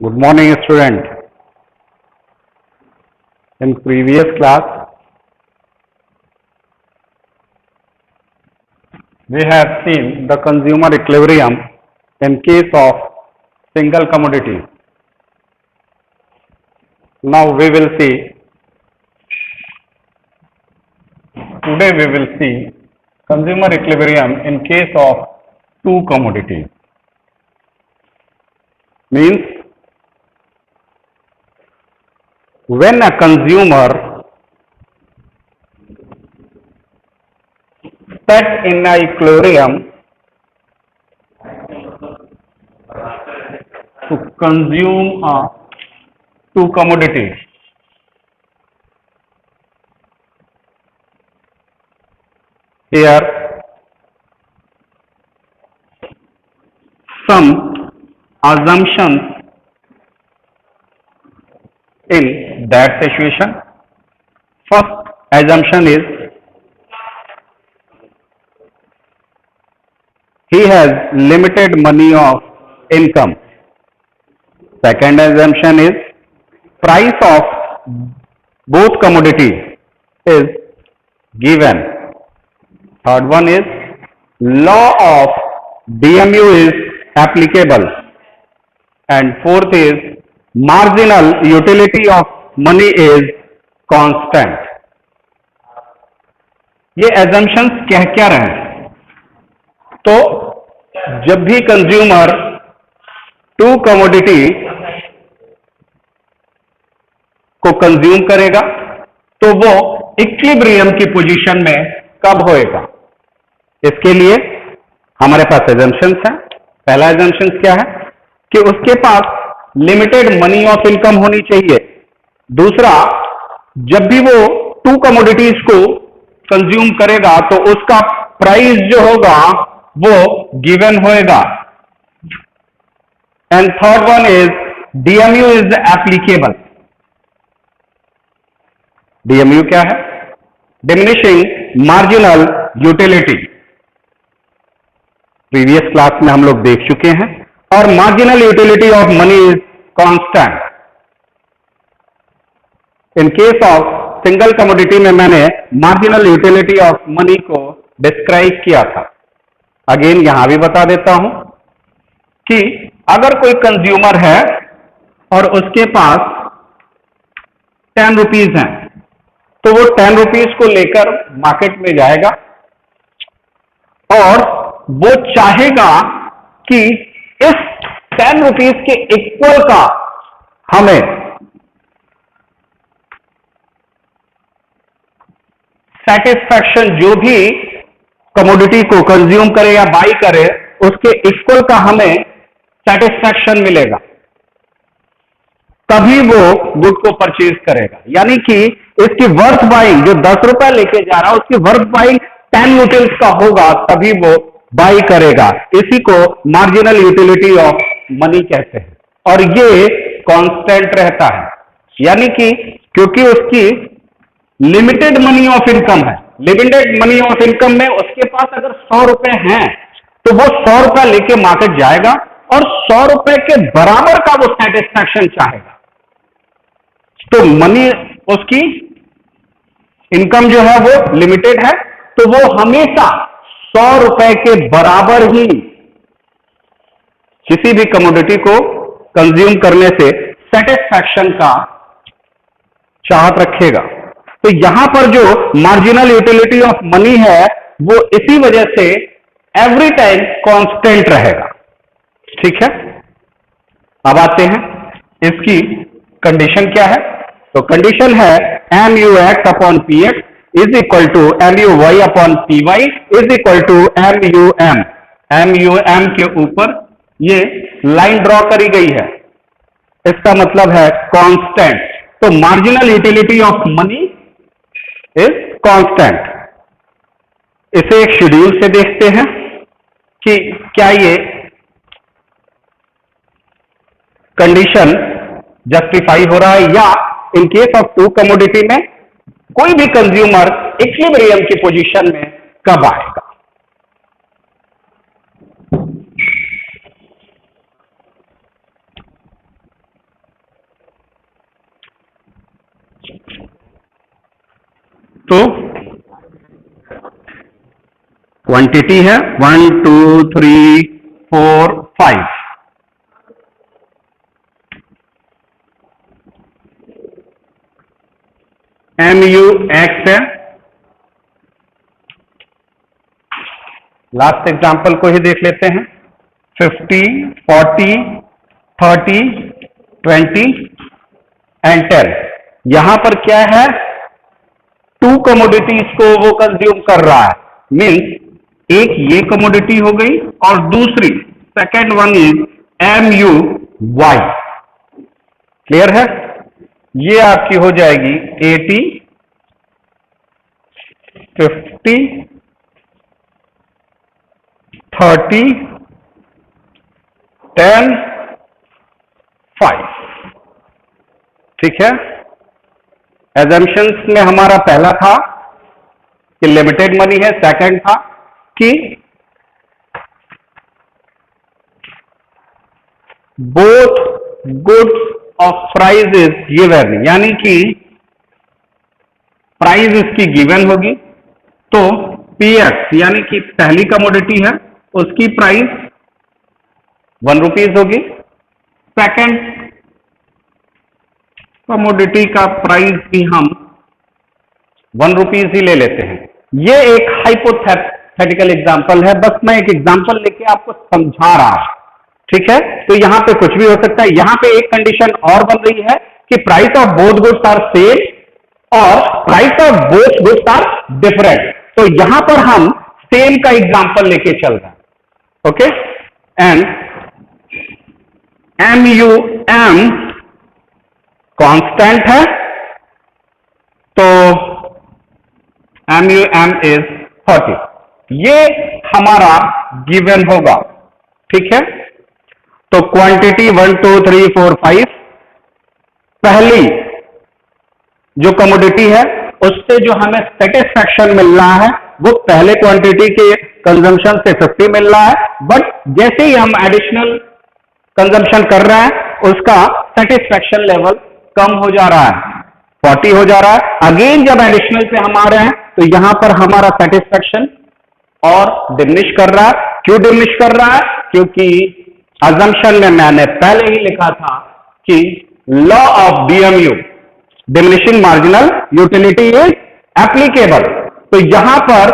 Good morning, student. In previous class, we have seen the consumer equilibrium in case of single commodity. Now today we will see consumer equilibrium in case of two commodities. Means when a consumer set in a equilibrium to consume two commodities, here some assumptions in that situation. First assumption is he has limited money of income. Second assumption is price of both commodities is given. Third one is law of DMU is applicable. And fourth is marginal utility of money is constant. ये assumptions क्या क्या रहे? तो जब भी consumer to commodity को consume करेगा तो वो इक्विलिब्रियम की पोजीशन में कब होएगा, इसके लिए हमारे पास एजम्पशंस हैं. पहला एजम्पशंस क्या है कि उसके पास लिमिटेड मनी ऑफ इनकम होनी चाहिए. दूसरा, जब भी वो टू कमोडिटीज को कंज्यूम करेगा तो उसका प्राइस जो होगा वो गिवन होएगा. And third one is DMU is applicable. DMU क्या है? Diminishing marginal utility. Previous class में हम लोग देख चुके हैं. और marginal utility of money is constant. In case of single commodity में मैंने मार्जिनल यूटिलिटी ऑफ मनी को डिस्क्राइब किया था. अगेन यहां भी बता देता हूं कि अगर कोई कंज्यूमर है और उसके पास 10 रुपीज हैं तो वो 10 रुपीज को लेकर मार्केट में जाएगा और वो चाहेगा कि इस 10 रुपीज के इक्वल का हमें सेटिस्फैक्शन, जो भी कमोडिटी को कंज्यूम करे या बाई करे उसके इक्वल का हमें सेटिस्फैक्शन मिलेगा, तभी वो गुड को परचेज करेगा. यानी कि इसकी वर्थ बाइंग जो 10 रुपए लेके जा रहा है उसकी वर्थ बाइंग 10 यूटिल्स का होगा, तभी वो बाई करेगा. इसी को मार्जिनल यूटिलिटी ऑफ मनी कहते हैं. और ये कांस्टेंट रहता है. यानी कि क्योंकि उसकी लिमिटेड मनी ऑफ इनकम है, लिमिटेड मनी ऑफ इनकम में उसके पास अगर 100 रुपए हैं तो वो 100 रुपए लेके मार्केट जाएगा और 100 रुपए के बराबर का वो सेटिस्फैक्शन चाहेगा. तो मनी, उसकी इनकम जो है वो लिमिटेड है तो वो हमेशा 100 रुपए के बराबर ही किसी भी कमोडिटी को कंज्यूम करने से सेटिस्फैक्शन का चाहत रखेगा. तो यहां पर जो मार्जिनल यूटिलिटी ऑफ मनी है वो इसी वजह से एवरी टाइम कांस्टेंट रहेगा. ठीक है, अब आते हैं इसकी कंडीशन क्या है. तो कंडीशन है MUX upon PX is equal to MUY upon PY is equal to MUM. MUM के ऊपर ये लाइन ड्रॉ करी गई है, इसका मतलब है कांस्टेंट. तो marginal utility of money is constant. इसे एक शेड्यूल से देखते हैं कि क्या ये कंडीशन जस्टिफाई हो रहा है या in case of two commodity में कोई भी कंज्यूमर इक्विलिब्रियम की पोजीशन में कब आएगा. तो क्वांटिटी है 1 2 3 4 5, MUX है। लास्ट एग्जांपल को ही देख लेते हैं। 50 40 30 20 एंड 10। यहां पर क्या है, 2 कमोडिटीज को वो कंज्यूम कर रहा है। मीन्स एक ये कमोडिटी हो गई और दूसरी second one is MUY। Clear है? ये आपकी हो जाएगी 80 50 30 10 5। ठीक है? एजम्पशंस में हमारा पहला था कि लिमिटेड मनी है, सेकंड था कि both goods of price is given, यानी कि प्राइस इसकी गिवन होगी। तो PX यानी कि पहली कमोडिटी है, उसकी प्राइस 1 रुपीज होगी। सेकंड कमोडिटी का प्राइस भी हम 1 रुपीज ही ले लेते हैं। ये एक हाइपोथेटिकल एग्जांपल है, बस मैं एक एग्जांपल लेके आपको समझा रहा हूं। ठीक है? तो यहां पे कुछ भी हो सकता है। यहां पे एक कंडीशन और बन रही है कि price of both goods are same और price of both goods are different. तो यहां पर हम सेम का एग्जांपल लेके चल रहे हैं। ओके? एंड MUM कांस्टेंट है, तो MUM इज 30। ये हमारा गिवन होगा। ठीक है? तो क्वांटिटी 1 2 3 4 5, पहली जो कमोडिटी है उससे जो हमें सेटिस्फैक्शन मिल रहा है वो पहले क्वांटिटी के कंजम्पशन से 50 मिल रहा है, बट जैसे ही हम एडिशनल कंजम्पशन कर रहे हैं उसका सेटिस्फैक्शन लेवल कम हो जा रहा है, 40 हो जा रहा है। अगेन जब एडिशनल पे हम आ रहे हैं तो यहां पर हमारा सेटिस्फैक्शन और डिमिनिश कर रहा है। क्यों डिमिनिश कर रहा है? क्योंकि अजम्पशन में मैंने पहले ही लिखा था कि law of DMU, diminishing marginal utility, is applicable. तो यहां पर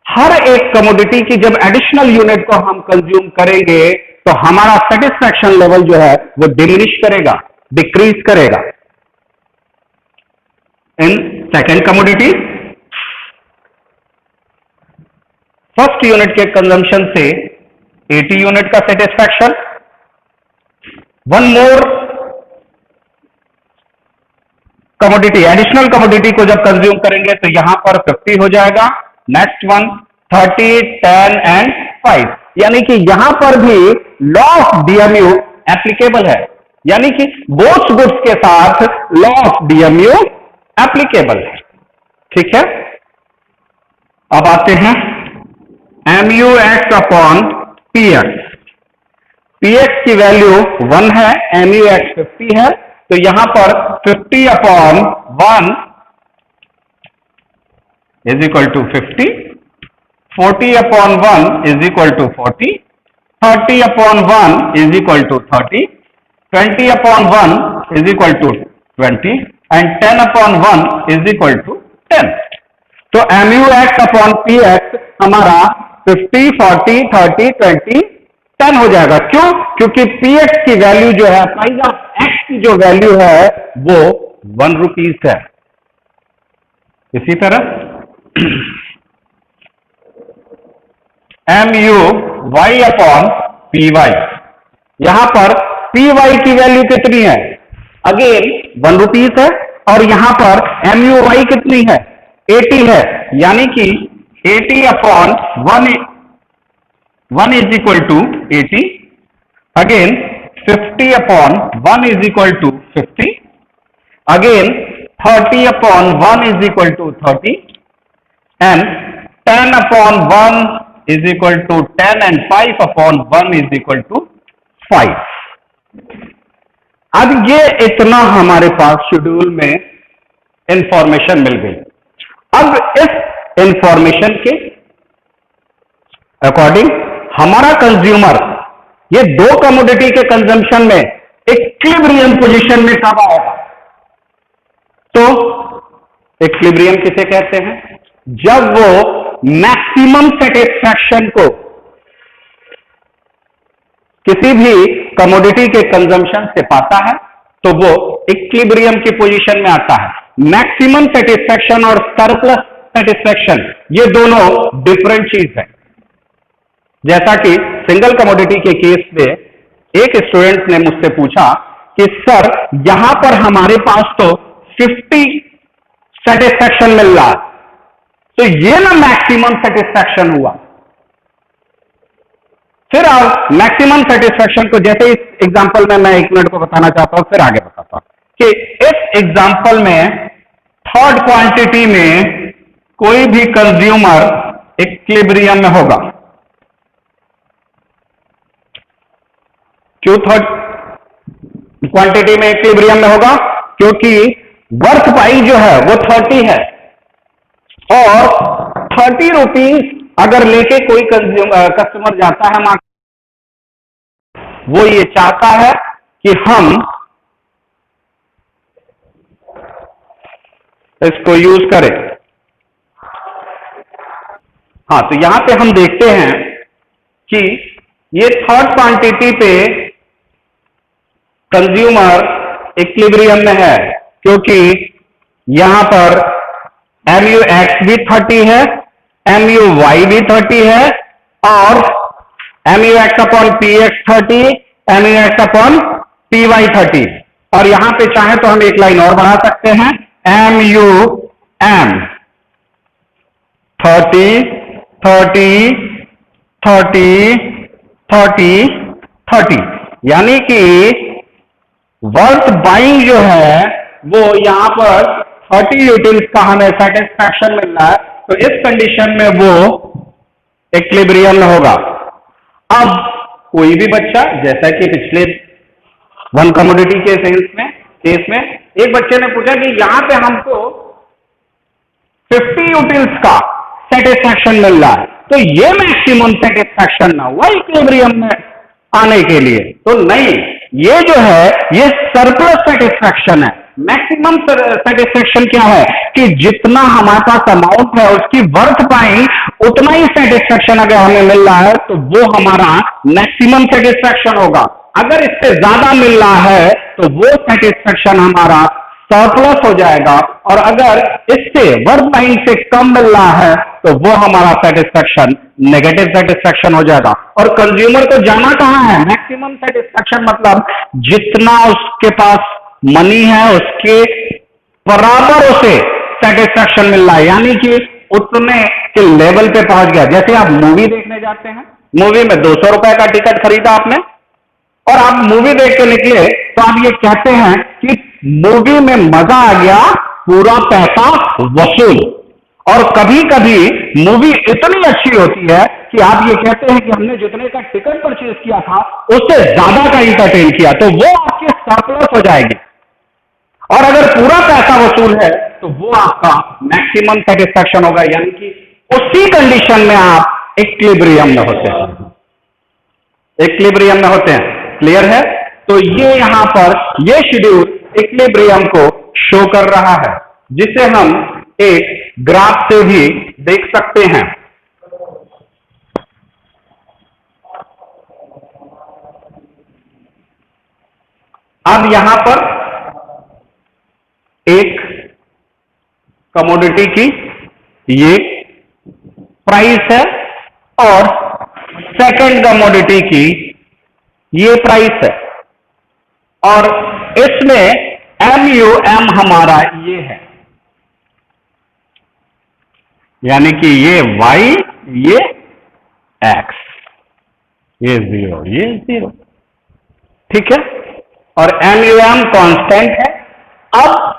हर एक कमोडिटी की जब एडिशनल यूनिट को हम कंज्यूम करेंगे तो हमारा सेटिस्फैक्शन लेवल जो है वो डिमिनिश करेगा, डिक्रीज करेगा। In second commodity first unit के कंजम्पशन से 80 यूनिट का satisfaction, one more commodity, additional commodity को जब कंज्यूम करेंगे तो यहां पर 50 हो जाएगा। नेक्स्ट वन 30 10 एंड 5, यानी कि यहां पर भी लॉ ऑफ DMU एप्लीकेबल है, यानी कि बोथ गुड्स के साथ लॉ ऑफ DMU एप्लीकेबल है। ठीक है? अब आते हैं MUX अपॉन PX। PX की वैल्यू 1 है, MUX 50 है, तो यहां पर 50 upon 1 is equal to 50, 40 upon 1 is equal to 40, 30 upon 1 is equal to 30, 20 upon 1 is equal to 20 and 10 upon 1 is equal to 10। तो MUX अपॉन PX हमारा 50 40 30 20 10 हो जाएगा। क्यों? क्योंकि PX की वैल्यू जो है, प्राइस ऑफ X की जो वैल्यू है वो 1 रुपीज है। इसी तरह MUY अपॉन PY, यहां पर PY की वैल्यू कितनी है? अगेन 1 रुपीज है, और यहां पर MUY कितनी है? 80 है, यानी कि 80 upon 1 is equal to 80, again 50 upon 1 is equal to 50, again 30 upon 1 is equal to 30 and 10 upon 1 is equal to 10 and 5 upon 1 is equal to 5। अब ये इतना हमारे पास शेड्यूल में इंफॉर्मेशन मिल गई। अब इस इंफॉर्मेशन के अकॉर्डिंग हमारा कंज्यूमर ये दो कमोडिटी के कंजम्पशन में इक्विलिब्रियम पोजीशन में कब आएगा? तो इक्विलिब्रियम किसे कहते हैं? जब वो मैक्सिमम सेटिस्फैक्शन को किसी भी कमोडिटी के कंजम्पशन से पाता है तो वो इक्विलिब्रियम की पोजीशन में आता है। मैक्सिमम सेटिस्फैक्शन और सरप्लस सेटिस्फैक्शन ये दोनों डिफरेंट चीज है। जैसा कि सिंगल कमोडिटी के केस में एक स्टूडेंट ने मुझसे पूछा कि सर यहां पर हमारे पास तो 50 सेटिस्फैक्शन मिल रहा है, तो ये ना मैक्सिमम सेटिस्फैक्शन हुआ। फिर आप मैक्सिमम सेटिस्फैक्शन को जैसे इस एग्जांपल में मैं 1 मिनट को बताना चाहता हूं, फिर आगे बताता हूं कि इस एग्जांपल में थर्ड क्वांटिटी में कोई भी कंज्यूमर इक्विलिब्रियम में होगा। क्यों थर्ड क्वांटिटी में इक्विलिब्रियम में होगा? क्योंकि वर्थ बाइंग जो है वो 30 है और 30 रुपीज अगर लेके कोई कस्टमर जाता है मार्केट, वो ये चाहता है कि हम इसको यूज करें। हाँ, तो यहां पे हम देखते हैं कि ये थर्ड क्वांटिटी पे कंज्यूमर इक्विलिब्रियम में है क्योंकि यहां पर MUX भी 30 है, MUY भी 30 है और MUX upon PX 30, MUX upon PY 30। और यहां पे चाहे तो हम एक लाइन और बढ़ा सकते हैं, MUM 30, 30, 30, 30, 30, यानी कि वर्थ बाइंग जो है वो यहां पर 30 यूटिल्स का हमें सेटिस्फैक्शन मिल रहा है, तो इस कंडीशन में वो इक्विलिब्रियम में होगा। अब कोई भी बच्चा, जैसा कि पिछले वन कमोडिटी के केस में एक बच्चे ने पूछा कि यहां पे हमको 50 यूटिल्स का सेटिस्फैक्शन मिल रहा है, तो ये मैक्सिमम सेटिस्फैक्शन ना हुआ इक्विलिब्रियम में आने के लिए? तो नहीं, ये जो है ये सरप्लस सेटिस्फैक्शन है। मैक्सिमम सेटिस्फैक्शन क्या है कि जितना हमारे पास अमाउंट है उसकी वर्थ पाई उतना ही सेटिस्फैक्शन अगर हमें मिल रहा है तो वो हमारा मैक्सिमम सेटिस्फैक्शन होगा। अगर इससे ज्यादा मिल रहा है तो वो सेटिस्फैक्शन हमारा सरप्लस हो जाएगा, और अगर इससे वर्थ पाई से कम मिल रहा है तो वो हमारा सेटिस्फैक्शन नेगेटिव सेटिस्फैक्शन हो जाएगा। और कंज्यूमर को जाना कहां है? मैक्सिमम सेटिस्फैक्शन मतलब जितना उसके पास मनी है उसके बराबर उसे सेटिस्फैक्शन मिल रहा है, यानी कि उतने के लेवल पे पहुंच गया। जैसे आप मूवी देखने जाते हैं, मूवी में 200 रुपए का टिकट खरीदा आपने और आप मूवी देख के निकले, तो आप ये कहते हैं कि मूवी में मजा आ गया, पूरा पैसा वसूल। और कभी कभी मूवी इतनी अच्छी होती है कि आप ये कहते हैं कि हमने जितने का टिकट परचेज किया था उससे ज्यादा का इंटरटेन किया, तो वो आपके सरप्लस हो जाएगी। और अगर पूरा पैसा वसूल है तो वो आपका मैक्सिमम सेटिस्फैक्शन होगा, यानी कि उसी कंडीशन में आप इक्विलिब्रियम में होते हैं, इक्विलिब्रियम में होते हैं। क्लियर है? तो ये यहां पर ये शेड्यूल इक्विलिब्रियम को शो कर रहा है, जिसे हम एक ग्राफ से भी देख सकते हैं। अब यहां पर एक कमोडिटी की ये प्राइस है और सेकंड कमोडिटी की ये प्राइस है, और इसमें MUM हमारा ये है, यानी कि ये Y, ये X, ये 0, ये 0। ठीक है? और MUM कांस्टेंट है। अब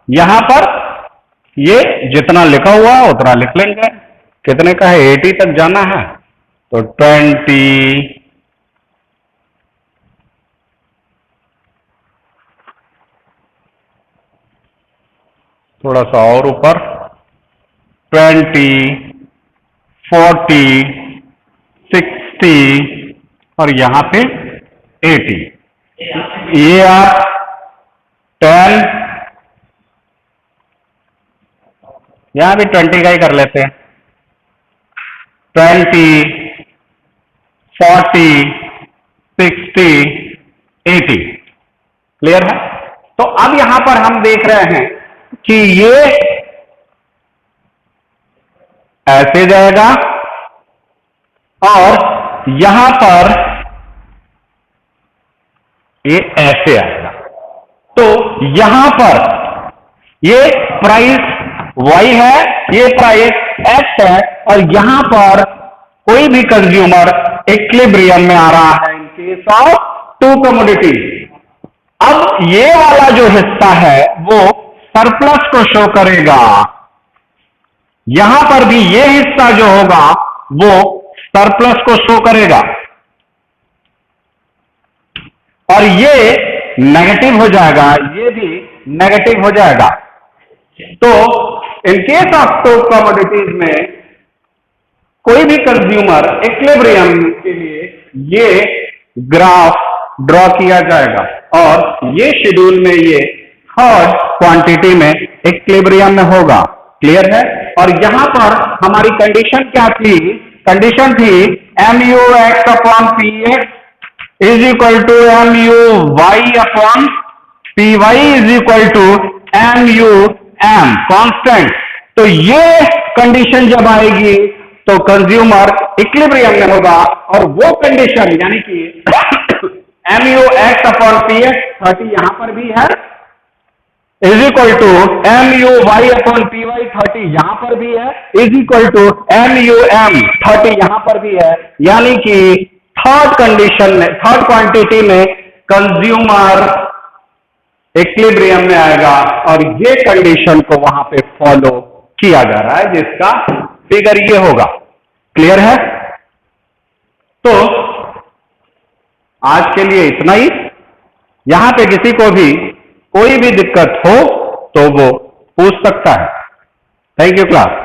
यहां पर ये जितना लिखा हुआ उतना लिख लेंगे। कितने का है? 80 तक जाना है तो 20, थोड़ा सा और ऊपर 20, 40, 60 और यहां पे 80। ये आप 10, यहां भी 20 का ही कर लेते हैं। 20, 40, 60, 80। क्लियर है? तो अब यहां पर हम देख रहे हैं कि ये ऐसे जाएगा और यहां पर ये ऐसे आएगा। तो यहां पर ये प्राइस Y है, ये प्राइस X है, और यहां पर कोई भी कंज्यूमर इक्विलिब्रियम में आ रहा है इन केस ऑफ टू कमोडिटीज। अब ये वाला जो हिस्सा है वो सरप्लस को शो करेगा। यहां पर भी ये हिस्सा जो होगा वो सरप्लस को शो करेगा और ये नेगेटिव हो जाएगा, ये भी नेगेटिव हो जाएगा। तो इन केस ऑफ टू कमोडिटीज में कोई भी कंज्यूमर इक्विलिब्रियम के लिए ये ग्राफ ड्रॉ किया जाएगा और ये शेड्यूल में ये थर्ड क्वांटिटी में इक्विलिब्रियम में होगा। क्लियर है? और यहां पर हमारी कंडीशन क्या थी? कंडीशन थी MUX upon PX is equal to MUY upon PY is equal to MUM constant. तो ये कंडीशन जब आएगी तो कंज्यूमर इक्विलिब्रियम में होगा और वो कंडीशन यानी कि MUX अपॉन PX 30 यहां पर भी है is equal to MUY upon PY 30 यहां पर भी है इज इक्वल टू MUM 30 यहां पर भी है। यानी कि थर्ड कंडीशन में, थर्ड क्वांटिटी में कंज्यूमर इक्विलिब्रियम में आएगा और ये कंडीशन को वहां पे फॉलो किया जा रहा है जिसका फिगर ये होगा। क्लियर है? तो आज के लिए इतना ही। यहां पे किसी को भी कोई भी दिक्कत हो तो वो पूछ सकता है। Thank you class.